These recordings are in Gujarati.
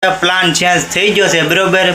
પ્લાન ચેન્જ થઈ ગયો છે બરોબર.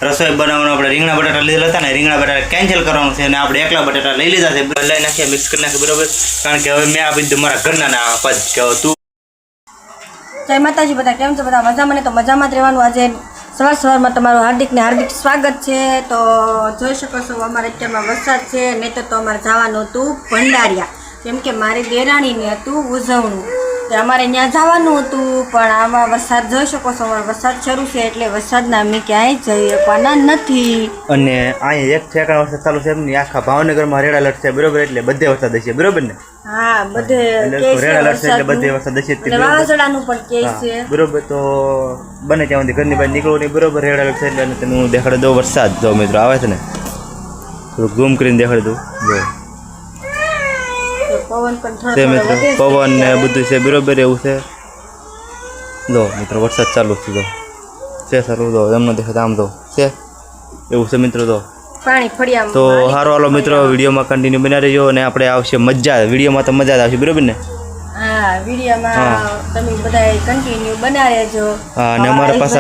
રસોઈ બનાવવાનો આપણે રીંગણા બટાટા લીધેલા હતા ને રીંગણા બટાટા કેન્સલ કરવાનું છે અને આપણે એકલા બટાટા લઈ લીધા છે. લઈ નાખ્યા, મિક્સ કરી નાખ્યા બરોબર. કારણ કે હવે મેં આપી દીધું મારા ઘરના ના પદ કે તું. જય માતાજી, બધા કેમ છો? બધા મજામાં ને? તો મજામાં જ રહેવાનું. આજે સવારમાં તમારું હાર્દિક સ્વાગત છે. તો જોઈ શકો છો અમારે અત્યારમાં વરસાદ છે, નહીં તો અમારે જવાનું હતું ભંડારિયા, કેમ કે મારી દેરાણીને હતું ઉજવણું. અમારે ત્યાં જવાનું હતું, પણ આમાં વરસાદ જોઈ શકો છો, વરસાદ શરૂ છે એટલે વરસાદના અમે ક્યાંય જઈ શકવાના નથી. અને અહીંયા એક ઠેકાણા વરસાદ ચાલુ છે એમની આખા ભાવનગરમાં રેડ એલર્ટ છે બરોબર. એટલે બધે વરસાદ હશે બરોબર ને? હા, બધે રેડ એલર્ટ છે એટલે બધે વરસાદ હશે. વાવાઝોડાનું પણ કેસ છે બરોબર. તો બને ત્યાં સુધી ઘરની બહાર નીકળવું નહીં બરોબર. રેડ એલર્ટ છે એટલે તમે હું દેખાડી દઉં વરસાદ. જો મિત્રો આવે છે ને, થોડુંક ઝૂમ કરીને દેખાડી દઉં. જો મિત્રો પવન ને બધું છે બરોબર. એવું છે. જો મિત્રો વરસાદ ચાલુ છે. જો છે સારું. જો એમને દેખાય આમ તો છે એવું છે મિત્રો. તો પાણી ફળિયા તો સારું હાલો મિત્રો, વિડીયોમાં કન્ટિન્યુ બના રહેજો અને આપણે આવશે મજા. વિડીયોમાં તો મજા જ આવશે બરોબર ને? હા, વિડીયોમાં તમે બધા કન્ટિન્યુ બના રહેજો. હા, અને અમારા પાસે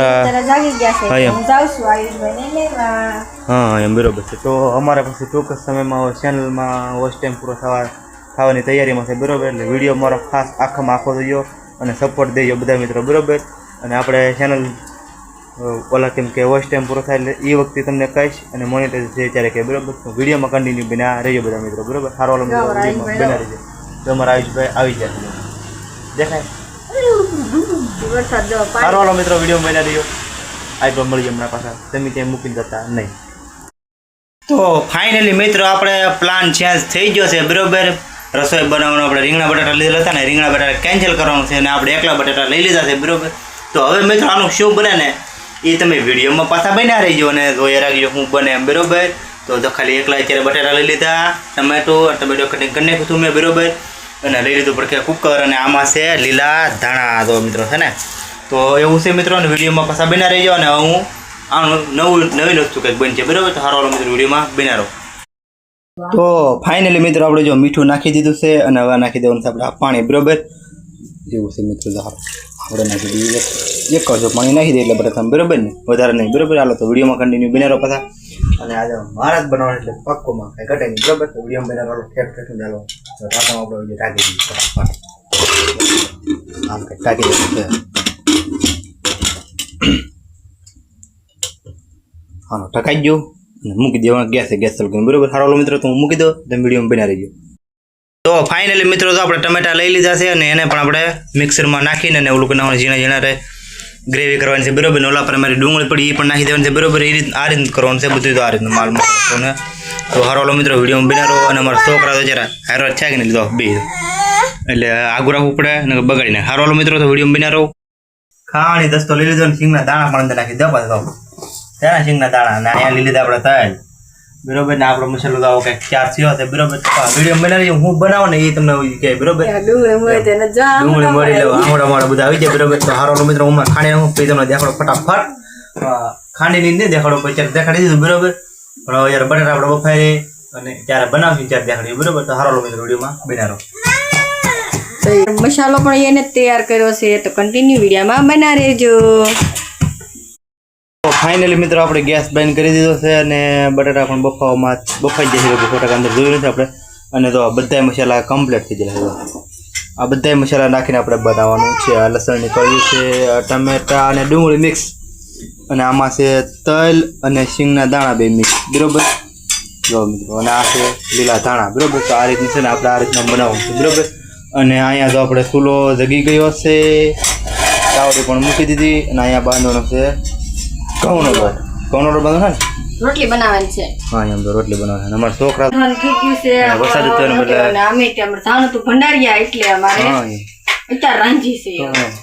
જાગી ગયા છે, હું જાઉં છું આયુષભાઈને લેવા. હા એમ બરોબર છે. તો અમારા પાસે ચોક્કસ સમયમાં ચેનલમાં વોચ ટાઈમ પૂરો થવાની તૈયારીમાં છે બરોબર. એટલે વિડીયો મારો ખાસ આખો દેજો અને સપોર્ટ દેજો બધા મિત્રો બરોબર. અને આપણે ચેનલ ઓલા કેમ કે વોચ ટાઈમ પૂરો થાય એટલે એ વખતે તમને કહીશ અને મોનિટાઈઝ છે ત્યારે કે બરોબર. તો વિડીયોમાં કન્ટિન્યુ બના રહેજો બધા મિત્રો બરોબર. સારો વાળો મિત્રો વિડીયોમાં બના રહેજો. તો અમારા આયુષભાઈ આવી જાય દેખાય. સારો વાળો મિત્રો વિડીયોમાં બના રહેજો. આઈટમ મળી હમણાં પાછા તમે ત્યાં મૂકીને જતા નહીં. તો ફાઇનલી મિત્રો આપણે પ્લાન ચેન્જ થઈ ગયો છે બરોબર. રસોઈ બનાવવાનો આપણે રીંગણા બટાટા લીધેલા હતા ને રીંગણા બટાટા કેન્સલ કરવાનું છે અને આપણે એકલા બટાટા લઈ લીધા છે બરોબર. તો હવે મિત્રો આનું શું બને ને એ તમે વિડીયોમાં પાછા બન્યા રહીજો અને જોઈ રાખજો હું બને એમ બરોબર. તો ખાલી એકલા અત્યારે બટાટા લઈ લીધા, ટમેટો કટિંગ કરી નાખ્યું હતું મેં બરોબર. અને લઈ લીધું પડકે કુકર અને આમાં છે લીલા ધાણા. તો મિત્રો છે ને, તો એવું છે મિત્રો. અને વિડીયોમાં પાછા બન્યા રહીજો અને હું આનું નવી વસ્તુ કંઈક બનશે બરોબર. તો સારો મિત્રો વિડીયોમાં બન્યા રહો. તો ફાઇનલી મિત્રો આપણે જો મીઠું નાખી દીધું છે અને હવે નાખી દેવાનું છે આપણે પાણી બરોબર. એવું છે મિત્રો. આપણે નાખી દીધું એક કચો પાણી નાખી દઈએ એટલે બટાકા બરોબર ને, વધારે નહીં બરોબર. હાલો તો વિડીયોમાં કન્ટિન્યુ બન્યા રહો પાછા. અને આજે મારા જ બનાવવાનું એટલે પક્કોમાં કાંઈ ઘટે નહીં બરોબર. તો વિડીયોમાં બન્યા રહો. ઠેઠું ચાલો ટાંકામાં આપણે ટાંકી દીધું ફટાફટ. આમ કંઈક ટાંકી દીધું છે. હા ટકાઈ ગયું અને મૂકી દેવાનું. ગેસ ચાલુ કરીને બરોબર. સારો મિત્રો તો હું મૂકી દો તમે વિડીયોમાં બના રહીજો. તો ફાઇનલી મિત્રો તો આપણે ટમેટા લઈ લીધા છે અને એને પણ આપણે મિક્સરમાં નાખીને અને ઓલું નાખવાનું ઝીણા ગ્રેવી કરવાની છે બરોબર. ને ઓલા પર મારી ડુંગળી પડી એ પણ નાખી દેવાની છે બરોબર. એ રીત આ રીત કરવાનું છે બધું. તો આ રીતનું માલ મસાલો ને તો સારો મિત્રો વિડીયોમાં બના રહો. અને અમારા છોકરા તો જરા હારો છે કે નહીં લીધો બે એટલે આગું રાખવું પડે અને બગાડીને. સારો મિત્રો તો વિડીયોમાં બના રહો. ખાવાની દસ્તો લઈ લીધો ને સિંગના દાણા પણ અંદર નાખી દો પાછા ત્યાં સિંગના દાણા ના અહીંયા લઈ લીધા આપણે તલ બરોબર. ને આપણો મસાલો તો કંઈક 4 થયો છે બરોબર. વિડીયો બનાવી હું બનાવો ને એ તમને કહે બરોબર. ડુંગળી મળી લેવા આમળા માળા બધા આવી જાય બરોબર. તો હારો મિત્રો હું ખાંડી નાખું પછી તમને દેખાડો ફટાફટ. ખાંડીની નહીં દેખાડો પછી ત્યારે દેખાડી દીધું બરોબર. પણ હવે જ્યારે બટાટા આપણે બફાઈ અને ત્યારે બનાવશું ત્યારે દેખાડીએ બરોબર. તો હારો મિત્રો વિડીયોમાં બનાવો. મસાલો પણ એને તૈયાર કર્યો છે, તો કન્ટિન્યુ વિડીયોમાં બના રહેજો. ફાઇનલી મિત્રો આપણે ગેસ બંધ કરી દીધો છે અને બટાટા પણ બફાઈ જશે 100% અંદર જોયું નથી આપણે. અને તો બધા મસાલા કમ્પ્લીટ થઈ ગયા છે. આ બધા મસાલા નાખીને આપણે બનાવવાનું છે. આ લસણની કળી છે, ટમેટા અને ડુંગળી મિક્સ, અને આમાં છે તલ અને સિંગના દાણા બે મિક્સ બરોબર. જો મિત્રો અને આ છે લીલા ધાણા બરોબર. તો આ રીતનું છે ને આપણે આ રીતના બનાવવાનું છે બરોબર. અને અહીંયા તો આપણે ચૂલો જગી ગયો છે, તાવડી પણ મૂકી દીધી અને અહીંયા બાંધવાનો છે ઘઉંનો લોટ બાંધો ને રોટલી બનાવવાની છે. હા એમ તો રોટલી બનાવવાની. અમારા છોકરા વરસાદ હતો ભંડારિયા એટલે અમારે અત્યારે રાંધી છે.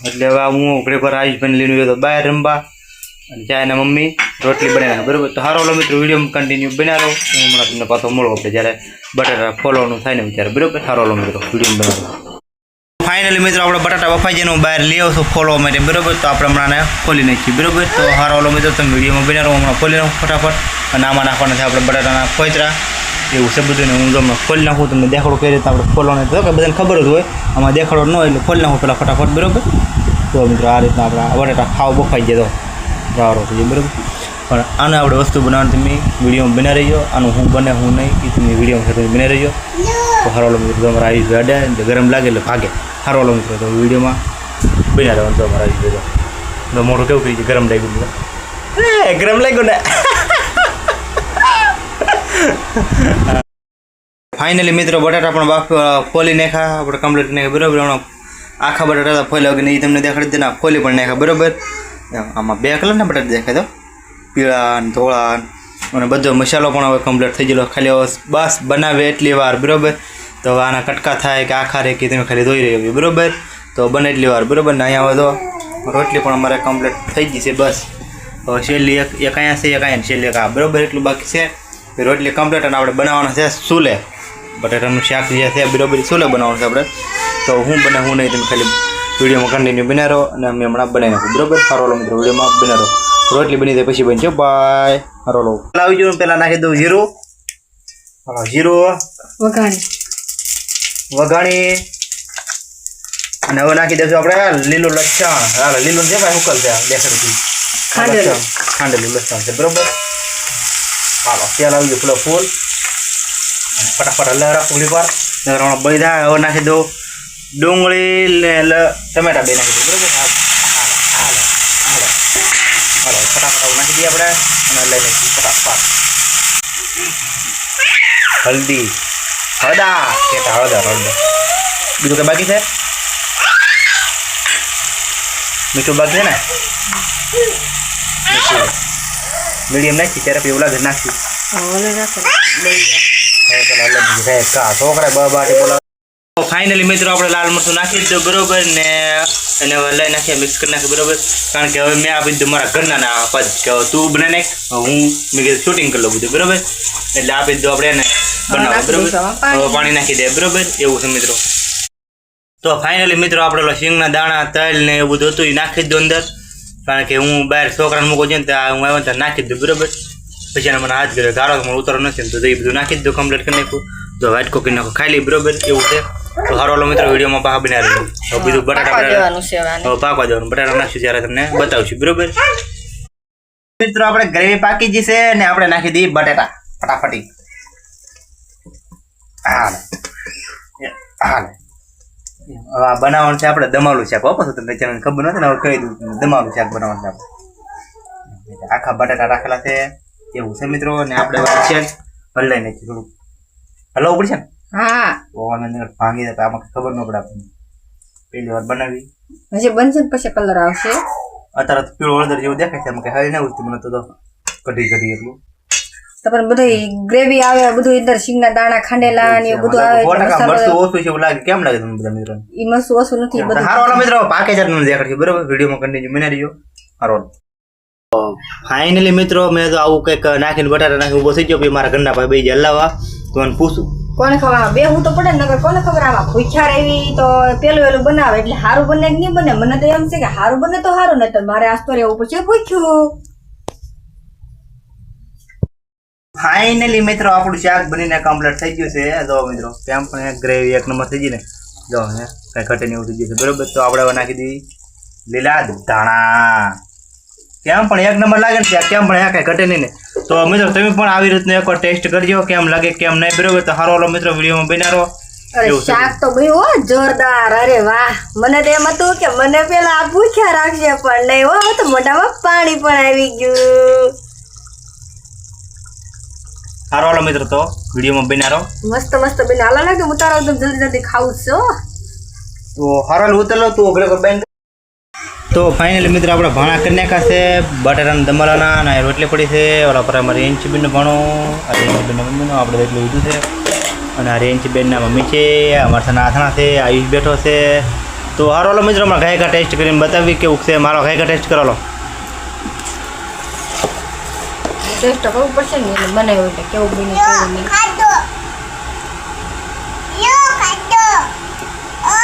એટલે હવે હું ઘડીવાર આયુષભાઈ લઈને ગયો તો બહાર રમવા અને ત્યાં એના મમ્મી રોટલી બનાવ્યા બરોબર. તો સારો મિત્રો વિડીયો કન્ટિન્યુ બના રહો. હમણાં તમને પાછો મળો આપણે જ્યારે બટાટા ફોલવાનું થાય ને ત્યારે બરોબર. સારો મિત્રો વિડીયો બનાવો. ફાઇનલી મિત્રો આપણે બટાટા બફાઈ જાય બહાર લઈ આવશું ફોલવા માટે બરોબર. તો આપણે હમણાં ખોલી નાખીએ બરોબર. તો સારો મિત્રો તમે વિડીયોમાં બના રહો. હમણાં ખોલી નાખું ફટાફટ. અને આમાં નાખવાના છે આપણે બટાટાના કોતરા એવું છે બધું. ને હું તમને ખોલી નાખું, તમને દેખાડો કઈ રીતે આપણે ખોલવાનું તો કે બધાને ખબર જ હોય. આમાં દેખાડો ન હોય એટલે ખોલી નાખું પહેલાં ફટાફટ બરોબર. તો મિત્રો આ રીતના આપણા બટાટા ખાવ બફાઈ જાય. તો ગારો થઈ જાય બરાબર. પણ આને આપણે વસ્તુ બનાવવાની તમે વિડીયોમાં બના રહીજો. આનું હું બને હું નહીં એ તમે વિડીયોમાં તમે બના રહીજો. તો હારો મિત્રો તમારા આવી ગાડે ગરમ લાગે એટલે ભાગે. હારો મિત્રો તો વિડીયોમાં બના રહેવાનું તો અમારા આવી જજો. તો મોટું કેવું કહી છે ગરમ લાગ્યું મિત્રો. ગરમ લાગ્યું ને. ફાઇનલી મિત્રો બટાટા પણ ફોલી નાખ્યા આપણે કમ્પ્લીટ નાખ્યા બરાબર. હમણાં આખા બટાટા ફોલ્યા વગર એ તમને દેખાડી દે ને ફોલી પણ નાખ્યા બરાબર. આમાં 2 કલરના બટાટા દેખાય તો પીળા અને ધોળા અને બધો મસાલો પણ હવે કમ્પ્લીટ થઈ ગયેલો. ખાલી બસ બનાવે એટલી વાર બરાબર. તો હવે આના કટકા થાય કે આખા રે કે તમે ખાલી ધોઈ રહ્યો બરાબર. તો બને એટલી વાર બરાબર ને. અહીંયા હવે તો રોટલી પણ અમારે કમ્પ્લીટ થઈ ગઈ છે બસ. હવે છેલ્લી એક અહીંયા છે એક અહીંયા છેલ્લી એક આ બરાબર એટલું બાકી છે. રોટલી કમ્પ્લીટ અને આપણે બનાવવાના છે સુલે. બટાટાનું શાક જે છે બરાબર સુલે બનાવવાનું છે આપણે. તો હું બને હું નહીં તમે ખાલી વિડીયોમાં કન્ટિન્યુ બના રહો અને અમે હમણાં બનાવી નાખું બરાબર. સારો મિત્રો વિડીયોમાં બના રહો. રોટલી બની જાય પછી બનશે બાય. સારો લો લાવી જો પહેલાં નાખી દઉં જીરું. હાલો જીરું વઘાણી અને હવે નાખી દઈશું આપણે લીલું લસણ. હાલો લીલું છે ભાઈ ઉકલ છે દેખાડથી ખાંડેલું લસણ છે બરાબર. હાલો તેલ આવી ગયું પેલો ફૂલ ફટાફટ હલાવી રાખો થોડીક વાર. બધા હવે નાખી દઉં ડુંગળી ને ટમેટા બે નાખી દઉં બરાબર. હાલો ફટાફટ નાખી દઈએ આપણે અને લઈ નાખીએ ફટાફટ. હલ્દી હળદર બીજું કંઈ બાકી છે? મીઠું બાકી છે ને? મીડિયમ નાખી ત્યારે પછી ઓલા ઘર નાખી છોકરા બાટી બોલા. ફાઇનલી મિત્રો આપણે લાલ મરચું નાખી દીધું બરોબર ને એને હવે લઈ નાખીએ મિક્સ કરી નાખીએ બરોબર. કારણ કે હવે મેં આપી દીધું મારા ઘરના ના પદ કે તું બનાવી નાખ હું મેં કીધું શૂટિંગ કરી લઉં બધું બરોબર. એટલે આપી દીધું આપણે એને બનાવો બરોબર. હવે પાણી નાખી દે બરોબર એવું છે મિત્રો. તો ફાઇનલી મિત્રો આપણે શીંગના દાણા તલ ને એવું બધું હતું એ નાખી દીધું અંદર. કારણ કે હું બહાર છોકરાને મૂકું છું ને ત્યાં હું આવ્યો ત્યાં નાખી દીધું બરોબર. પછી એને મને હાથ કર્યો ગારો મને ઉતરો નથી તો એ બધું નાખી દીધું કમ્પ્લીટ કરી નાખ્યું. તો વ્હાઈટ કોકી નાખો ખાલી બરોબર એવું છે. તો હારો મિત્રો વિડીયોમાં પાછા બનાવી રહ્યું. તો બીજું બટાટા પાકવા દેવાનું બટાટા નાખશું ત્યારે તમને બતાવશું બરોબર. મિત્રો આપણે ગ્રેવી પાકી જશે ને આપણે નાખી દઈએ બટાટા ફટાફટી. હાલે બનાવવાનું છે આપણે દમાલું શાક. વાપસ તમને ચેનલ ખબર નથી ને હવે કહી દઉં દમાલું શાક બનાવવાનું છે આપણે. આખા બટાટા રાખેલા છે એવું છે મિત્રો. ને આપણે છે હલાઈ નાખીએ થોડું હલાવવું પડશે ને. હા ભાંગી જાય આમાં ખબર ન પડે આપણને. પહેલી વાર બનાવી હજી બનશે ને પછી કલર આવશે. અત્યારે તો પીળો હળદર જેવું દેખાય છે એમાં કઈ હરી ના ઉઠતું મને તો કઢી એટલું. તો પણ બધું ગ્રેવી આવે બધું અંદર સિંગના દાણા ખાંડેલા ને બધું આવે. મરચું ઓછું છે એવું લાગે. કેમ લાગે તમને બધા મિત્રો? એ મરચું ઓછું નથી બધું. હારો મિત્રો પાકે જ તમને દેખાડશે બરોબર. વિડીયોમાં કન્ટિન્યુ બની રહ્યો. હારો ફાઇનલી મિત્રો મેં તો આવું કંઈક નાખીને બટાટા નાખી ઉભો થઈ ગયો. પછી મારા ઘરના પાસે બે હલાવવા તો મને પૂછું કોને ખબર બે હું તો પડે ને કોને ખબર આમાં ભૂખ્યા રહેવી તો પેલું બનાવે એટલે સારું બને કે નહીં બને. મને તો એમ છે કે સારું બને તો સારું ને તો મારે આજ તો રહેવું પડશે ભૂખ્યું. ફાઇનલી મિત્રો આપણું શાક બનીને કમ્પ્લીટ થઈ ગયું છે. જો મિત્રો કેમ પણ ગ્રેવી એક નંબર થઈ ગઈ ને. જો હે કઈ ઘટે એવું થઈ ગયું છે બરોબર. તો આપણે નાખી દઈએ લીલા ધાણા. કેમ પણ એક નંબર લાગે ને કેમ પણ કઈ ઘટે નહીં ને. તો મિત્રો તમે પણ આવી રીતનું એકવાર ટેસ્ટ કરજો કેમ લાગે કેમ નહીં બરોબર. તો સારો મિત્રો વિડીયોમાં બન્યા રહો. શાક તો બન્યું જોરદાર. અરે વાહ મને તો એમ હતું કે મને પેલા ભૂખ્યા રાખશે પણ નહીં હો તો મોઢામાં પાણી પણ આવી ગયું. સારો મિત્રો તો વિડીયોમાં બન્યા રહો. મસ્ત મસ્ત બને હાલા લાગે ઉતારો એકદમ જલ્દી જલ્દી ખાવું છો. તો સારો ઉતરલો તું ઓગળે બેન. તો ફાઇનલી મિત્રો આપણે ભાણા કરી નાખ્યા છે બટાટાના દમલાના અને રોટલી પડી છે. ઓલા પર અમારે રેન્ચીબેનનું ભાણું આ રેન્ચીબેનનું મમ્મીનું આપણે એટલું લીધું છે. અને આ રેન્ચીબેનના મમ્મી છે અમારા સના આથણા છે આયુષ બેઠો છે. તો હારો મિત્રો અમારે ગાયકા ટેસ્ટ કરીને બતાવી કેવું છે. મારો ગાયકા ટેસ્ટ કરાવો. ટેસ્ટ કરવું પડશે ને એટલે મને એવું કેવું બને કેવું નહીં.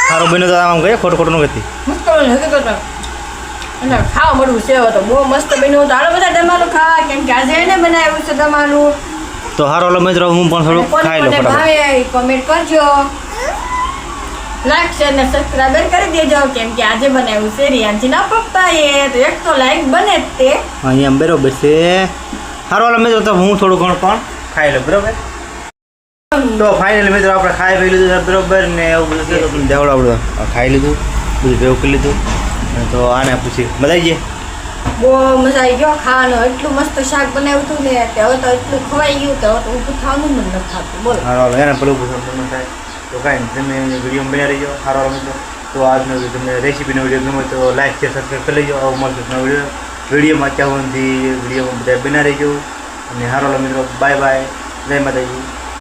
સારું બન્યું તો આમ કહીએ ખોટું ખોટું નથી. મસ્ત બન્યું હકીકત અને ખાવા મળવું છે તો બહુ મસ્ત બન્યું. તો હાલો બધા દમાલું ખાવા કેમ કે આજે એને બનાવ્યું છે દમાલું. તો હારો મિત્રો હું પણ થોડું ખાઈ લઉં. ભાવે કોમેન્ટ કરજો. લાઈક શેર ને સબસ્ક્રાઈબર કરી દેજો કેમ કે આજે બનાવ્યું છે રિયાન્જીના પપ્પાએ તો એક તો લાઈક બને જ તે અહીંયા બરોબર છે. સારું હાલો મિત્રો, તો હું થોડું ઘણું પણ ખાઈ લઉં બરોબર. તો ફાઇનલી મિત્રો આપણે ખાઈ પી લીધું છે બરોબર ને એવું બધું છે. તો દેવડો આપણે ખાઈ લીધું, બધું ભેગું કરી લીધું. તો આને પૂછી બધા જઈએ. બહુ મજા આવી ગયો ખાવાનું, એટલું મસ્ત શાક બનાવ્યું હતું ને તે હવે તો એટલું ખવાઈ ગયું તો હવે તો ઊભું થવાનું મન નથી થતું બોલો. હાલો એને પેલું પૂછવાનું થાય તો કાંઈ નહીં, તમે વિડીયો બન્યા રહીજો. સારો મિત્રો, તો આજનો તમને રેસીપીનો વિડીયો ગમે તો લાઈક શેર સબસ્ક્રાઈબ કરી લેજો. આવું મળશે વિડીયોમાં ત્યાં સુધી વિડીયોમાં બધા બન્યા રહીજો. અને સારો મિત્રો, બાય બાય, જય માતાજી.